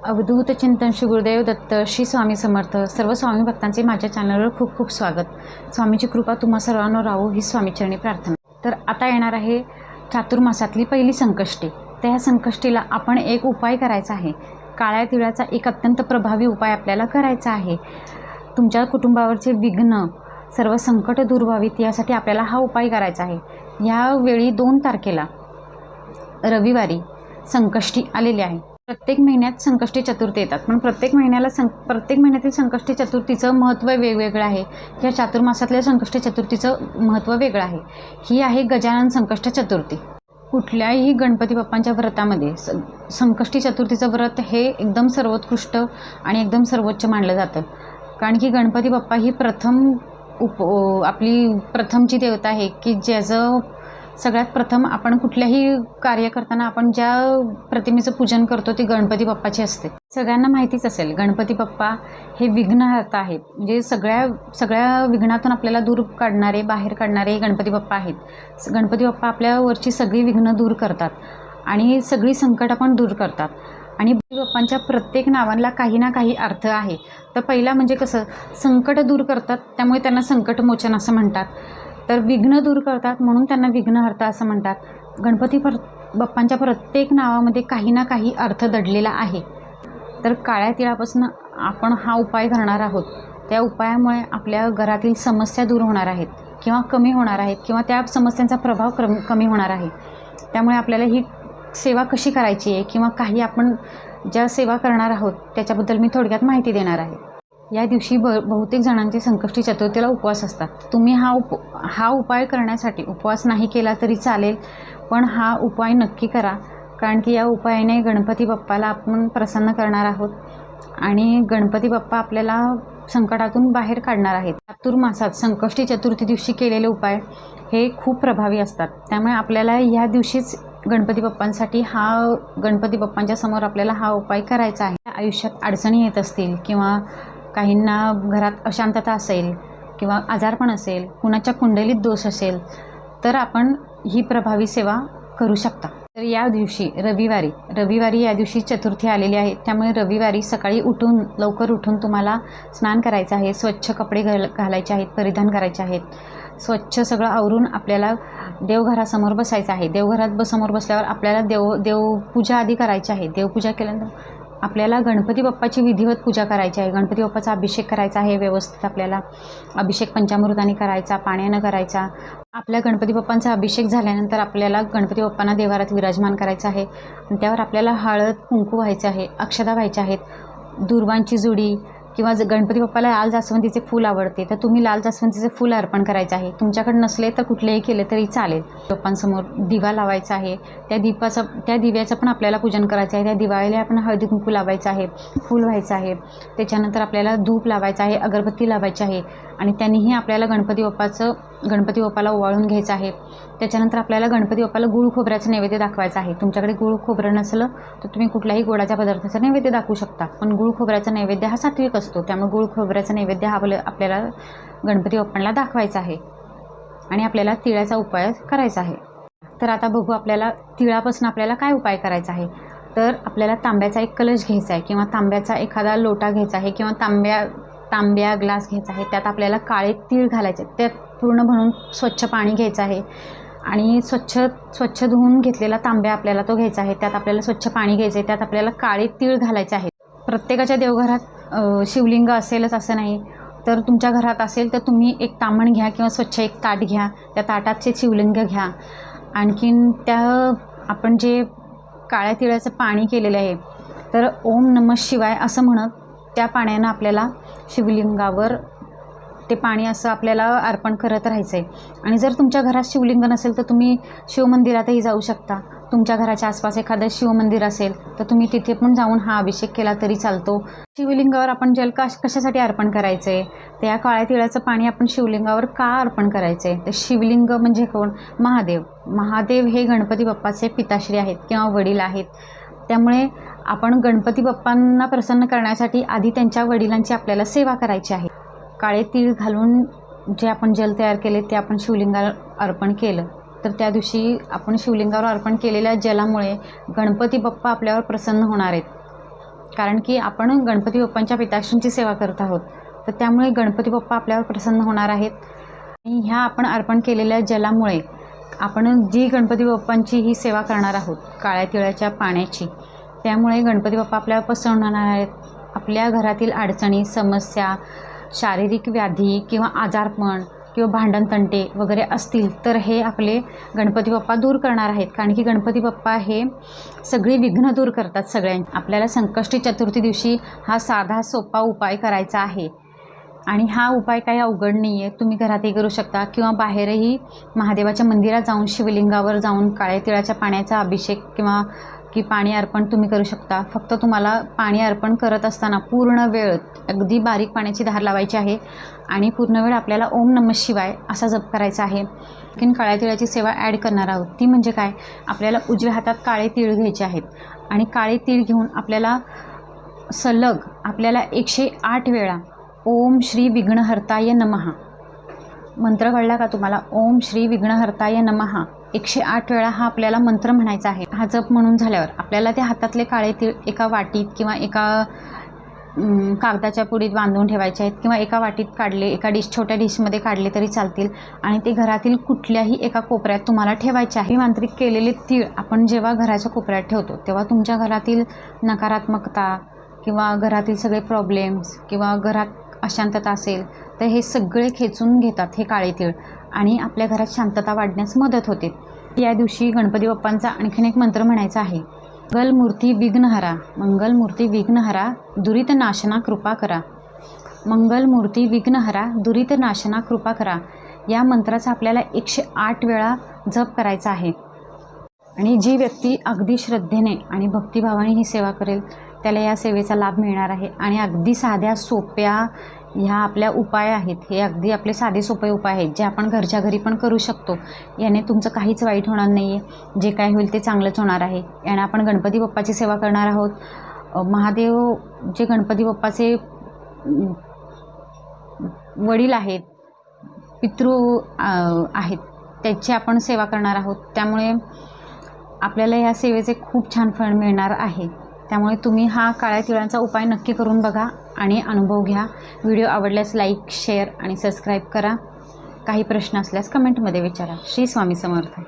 अवधूत चिंतन श्री गुरुदेव दत्त श्री स्वामी समर्थ सर्व स्वामी भक्तांचे माझ्या चॅनलवर खूप खूप स्वागत। स्वामीची कृपा तुम्हा सर्वांवर राहो ही स्वामीचरणी प्रार्थना। तर आता येणार आहे चातुर्मासातली पहिली संकष्टी। त्या ह्या संकष्टीला आपण एक उपाय करायचा आहे। काळ्या तिळाचा एक अत्यंत प्रभावी उपाय आपल्याला करायचा आहे। तुमच्या कुटुंबावरचे विघ्न सर्व संकट दूर व्हावीत यासाठी आपल्याला हा उपाय करायचा आहे। यावेळी 2 तारखेला रविवारी संकष्टी आलेली आहे। प्रत्येक महिन्यात संकष्टी चतुर्थी येतात, पण प्रत्येक महिन्यातील संकष्टी चतुर्थीचं महत्त्व वेगवेगळं आहे। या चातुर्मासातल्या संकष्टी चतुर्थीचं महत्त्व वेगळं आहे। ही आहे गजानन संकष्ट चतुर्थी। कुठल्याही गणपती बाप्पांच्या व्रतामध्ये संकष्टी चतुर्थीचं व्रत हे एकदम सर्वोत्कृष्ट आणि एकदम सर्वोच्च मानलं जातं। कारण की गणपती बाप्पा ही आपली प्रथमची देवता आहे की ज्याचं सगळ्यात प्रथम आपण कुठल्याही कार्य करताना आपण ज्या प्रतिमेचं पूजन करतो ती गणपती बाप्पाची असते। सगळ्यांना माहितीच असेल गणपती बाप्पा हे विघ्नहर्ता आहेत, म्हणजे सगळ्या विघ्नातून आपल्याला दूर काढणारे बाहेर काढणारे गणपती बाप्पा आहेत। गणपती बाप्पा आपल्यावरची सगळी विघ्न दूर करतात आणि सगळी संकट पण दूर करतात। आणि गणपती बाप्पांच्या प्रत्येक नावाला काही ना काही अर्थ आहे। तर पहिला म्हणजे कसं संकट दूर करतात त्यामुळे त्यांना संकटमोचन असं म्हणतात, तर विघ्न दूर करतात म्हणून त्यांना विघ्नहर्ता असं म्हणतात। गणपती बाप्पांच्या प्रत्येक नावामध्ये काही ना काही अर्थ दडलेला आहे। तर काळ्या तिळापासून आपण हा उपाय करणार आहोत। त्या उपायामुळे आपल्या घरातील समस्या दूर होणार आहेत किंवा कमी होणार आहेत किंवा त्या समस्यांचा प्रभाव कमी होणार आहे। त्यामुळे आपल्याला ही सेवा कशी करायची आहे किंवा काही आपण ज्या सेवा करणार आहोत त्याच्याबद्दल मी थोडक्यात माहिती देणार आहे। या दिवशी बहुतेक जणांचे संकष्टी चतुर्थीला उपवास असतात। तुम्ही हा उपाय करण्यासाठी उपवास नाही केला तरी चालेल, पण हा उपाय नक्की करा। कारण की या उपायाने गणपती बाप्पाला आपण प्रसन्न करणार आहोत आणि गणपती बाप्पा आपल्याला संकटातून बाहेर काढणार आहेत। चातुर्मासात संकष्टी चतुर्थी दिवशी केलेले उपाय हे खूप प्रभावी असतात। त्यामुळे आपल्याला ह्या दिवशीच गणपती बाप्पांच्या समोर आपल्याला हा उपाय करायचा आहे। आयुष्यात अडचणी येत असतील किंवा काहींना घरात अशांतता असेल किंवा आजारपण असेल, कुणाच्या कुंडलीत दोष असेल तर आपण ही प्रभावी सेवा करू शकता। तर या दिवशी रविवारी या दिवशी चतुर्थी आलेली आहे। त्यामुळे रविवारी सकाळी लवकर उठून तुम्हाला स्नान करायचं आहे, स्वच्छ कपडे घालायचे आहेत, परिधान करायचे आहेत, स्वच्छ सगळं आवरून आपल्याला देवघरासमोर बसायचं आहे। देवघरात समोर बसल्यावर आपल्याला देवपूजा आधी करायची आहे। देवपूजा केल्यानंतर आपल्याला गणपती बाप्पाची विधिवत पूजा करायची आहे। गणपती बाप्पाचा अभिषेक करायचा आहे व्यवस्थित। आपल्याला अभिषेक पंचामृताने करायचा, पाण्यानं करायचा। आपल्या गणपती बाप्पांचा अभिषेक झाल्यानंतर आपल्याला गणपती बाप्पांना देवारात विराजमान करायचं आहे आणि त्यावर आपल्याला हळद कुंकू व्हायचं आहे, अक्षता व्हायच्या आहेत, दुर्वांची जुडी किंवा गणपती बाप्पाला लाल जास्वंदीचे फूल आवडते तर तुम्ही लाल जास्वंदीचे फूल अर्पण करायचे आहे। तुमच्याकडे नसले तर कुठलेही केले तरी चालेल। बाप्पांसमोर दिवा लावायचा आहे, त्या दिव्याचं पण आपल्याला पूजन करायचं आहे। त्या दिवाळीला आपण हळदी कुंकू लावायचं आहे, फूल व्हायचं आहे। त्याच्यानंतर आपल्याला धूप लावायचं आहे, अगरबत्ती लावायची आहे आणि त्यांनीही आपल्याला गणपती बाप्पाला ओवाळून घ्यायचं आहे। त्याच्यानंतर आपल्याला गणपती बाप्पाला गुळ खोबऱ्याचं नैवेद्य दाखवायचं आहे। तुमच्याकडे गुळ खोबरं नसलं तर तुम्ही कुठल्याही गोडाच्या पदार्थाचा नैवेद्य दाखवू शकता, पण गुळ खोबऱ्याचा नैवेद्य हा सात्विक असतो, त्यामुळे गुळ खोबऱ्याचा नैवेद्य हा आपल्याला गणपती बाप्पांना दाखवायचा आहे आणि आपल्याला तिळाचा उपाय करायचा आहे। तर आता बघू आपल्याला तिळापासून आपल्याला काय उपाय करायचा आहे। तर आपल्याला तांब्याचा एक कलश घ्यायचा आहे किंवा तांब्याचा एखादा लोटा घ्यायचा आहे किंवा तांब्या ग्लास घ्यायचा आहे। त्यात आपल्याला काळे तीळ घालायचे, त्यात पूर्ण भरून स्वच्छ पाणी घ्यायचं आहे आणि स्वच्छ धुवून घेतलेला तांब्या आपल्याला तो घ्यायचा आहे। त्यात आपल्याला स्वच्छ पाणी घ्यायचं आहे, त्यात आपल्याला काळे तीळ घालायचे आहेत। प्रत्येकाच्या देवघरात शिवलिंग असेलच असं नाही, तर तुमच्या घरात असेल तर तुम्ही एक ताम्हण घ्या किंवा स्वच्छ एक ताट घ्या, त्या ताटाचे शिवलिंग घ्या। आणखीन आपण जे काळ्या तिळाचं पाणी केलेलं आहे तर ओम नमः शिवाय असं म्हणत त्या पाण्यानं आपल्याला शिवलिंगावर ते पाणी असं आपल्याला अर्पण करत राहायचं आहे। आणि जर तुमच्या घरात शिवलिंग नसेल तर तुम्ही शिवमंदिरातही जाऊ शकता। तुमच्या घराच्या आसपास एखादं शिवमंदिर असेल तर तुम्ही तिथे पण जाऊन हा अभिषेक केला तरी चालतो। शिवलिंगावर आपण जल कशासाठी अर्पण करायचं आहे, तर या काळ्या तिळाचं पाणी आपण शिवलिंगावर का अर्पण करायचं आहे, तर शिवलिंग म्हणजे कोण? महादेव हे गणपती बाप्पाचे पिताश्री आहेत किंवा वडील आहेत। त्यामुळे आपण गणपती बाप्पांना प्रसन्न करण्यासाठी आधी त्यांच्या वडिलांची आपल्याला सेवा करायची आहे। काळे तीळ घालून जे आपण जल तयार केले ते आपण शिवलिंगाला अर्पण केलं तर त्या दिवशी आपण शिवलिंगावर अर्पण केलेल्या जलामुळे गणपती बाप्पा आपल्यावर प्रसन्न होणार आहेत कारण की आपण गणपती बाप्पांच्या पिताश्रींची सेवा करत आहोत, तर त्यामुळे गणपती बाप्पा आपल्यावर प्रसन्न होणार आहेत. आणि ह्या आपण अर्पण केलेल्या जलामुळे आपण जी गणपती बाप्पांची ही सेवा करणार आहोत काळ्या तिळाच्या पाण्याची, त्यामुळे गणपती बाप्पा आपल्यावर प्रसन्न होणार आहेत. आपल्या घरातील अडचणी, समस्या, शारीरिक व्याधी किंवा आजारपण किंवा भांडणतंटे वगैरे असतील तर हे आपले गणपती बाप्पा दूर करणार आहेत. कारण की गणपती बाप्पा हे सगळी विघ्न दूर करतात सगळ्यांची. आपल्याला संकष्टी चतुर्थी दिवशी हा साधा सोपा उपाय करायचा आहे आणि हा उपाय काही अवघड नाही आहे. तुम्ही घरातही करू शकता किंवा बाहेरही महादेवाच्या मंदिरात जाऊन शिवलिंगावर जाऊन काळ्या तिळाच्या पाण्याचा अभिषेक किंवा पाणी अर्पण तुम्ही करू शकता. फक्त तुम्हाला पाणी अर्पण करत असताना पूर्ण वेळ अगदी बारीक पाण्याची धार लावायची आहे आणि पूर्ण वेळ आपल्याला ओम नमः शिवाय असा जप करायचा आहे. आणखीन काळ्या तिळाची सेवा ॲड करणार आहोत. ती म्हणजे काय, आपल्याला उजव्या हातात काळे तीळ घ्यायचे आहेत आणि काळे तीळ घेऊन आपल्याला सलग 108 वेळा ओम श्री विघ्नहर्ताय नमः मंत्र कळला का तुम्हाला? ओम श्री विघ्नहर्ताय नमः 108 वेळा हा आपल्याला मंत्र म्हणायचा आहे. हा जप म्हणून झाल्यावर आपल्याला त्या हातातले काळे तीळ एका वाटीत किंवा एका कागदाच्या पुडीत बांधून ठेवायचे आहेत किंवा एका वाटीत काढले, एका छोट्या डिशमध्ये काढले तरी चालतील आणि ते घरातील कुठल्याही एका कोपऱ्यात तुम्हाला ठेवायचे आहे. मांत्रिक केलेले तीळ आपण जेव्हा घराच्या कोपऱ्यात ठेवतो तेव्हा तुमच्या घरातील नकारात्मकता किंवा घरातील सगळे प्रॉब्लेम्स किंवा घरात अशांतता असेल तर हे सगळे खेचून घेतात हे काळे तीळ आणि आपल्या घरात शांतता वाढण्यास मदत होते. या दिवशी गणपती बाप्पांचा आणखीन एक मंत्र म्हणायचा आहे. मंगलमूर्ती विघ्नहरा, मंगलमूर्ती विघ्नहरा, दुरित नाशना कृपा करा. मंगलमूर्ती विघ्नहरा, दुरित नाशना कृपा करा. या मंत्राचा आपल्याला 108 वेळा जप करायचा आहे. आणि जी व्यक्ती अगदी श्रद्धेने आणि भक्तिभावाने ही सेवा करेल त्याला या सेवेचा लाभ मिळणार आहे. आणि अगदी साध्या सोप्या ह्या आपल्या उपाय आहेत, हे अगदी आपले साधे सोपे उपाय आहेत जे आपण घरच्या घरी पण करू शकतो. याने तुमचं काहीच वाईट होणार नाही आहे, जे काय होईल ते चांगलंच होणार आहे. याने आपण गणपती बाप्पाची सेवा करणार आहोत. महादेव जे गणपती बाप्पाचे वडील आहेत, पितृ आहेत, त्याची आपण सेवा करणार आहोत. त्यामुळे आपल्याला या सेवेचे खूप छान फळ मिळणार आहे. त्यामुळे तुम्ही हा काळ्या तिळांचा उपाय नक्की करून बघा आणि अनुभव घ्या. व्हिडिओ आवडल्यास लाईक, शेअर आणि सबस्क्राईब करा. काही प्रश्न असल्यास कमेंटमध्ये विचारा. श्री स्वामी समर्थ.